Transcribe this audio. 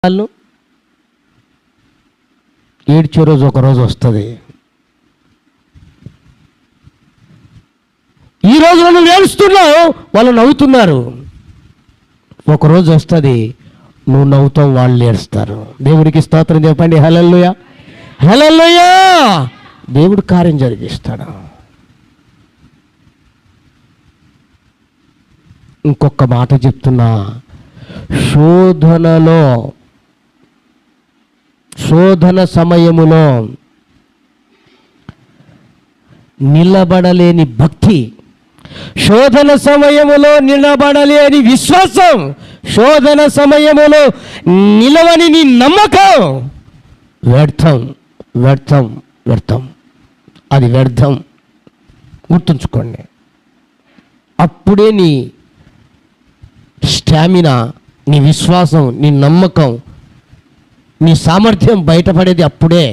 వాళ్ళు ఏడ్చే రోజు ఒకరోజు వస్తుంది. ఈ రోజు నువ్వు ఏడుస్తున్నావు, వాళ్ళు నవ్వుతున్నారు. ఒకరోజు వస్తుంది, నువ్వు నవ్వుతావు, వాళ్ళు ఏడుస్తారు. దేవుడికి స్తోత్రం చెప్పండి. హల్లెలూయా, హల్లెలూయా. దేవుడు కార్యం జరిగిస్తాడు. ఇంకొక మాట చెప్తున్నా, శోధన సమయములో నిలబడలేని భక్తి, శోధన సమయములో నిలబడలేని విశ్వాసం, శోధన సమయములో నిలవని నీ నమ్మకం వ్యర్థం, వ్యర్థం, వ్యర్థం. అది వ్యర్థం, గుర్తుంచుకోండి. అప్పుడే నీ స్టామినా, నీ విశ్వాసం, నీ నమ్మకం, నీ సామర్థ్యం బయటపడేది అప్పుడే.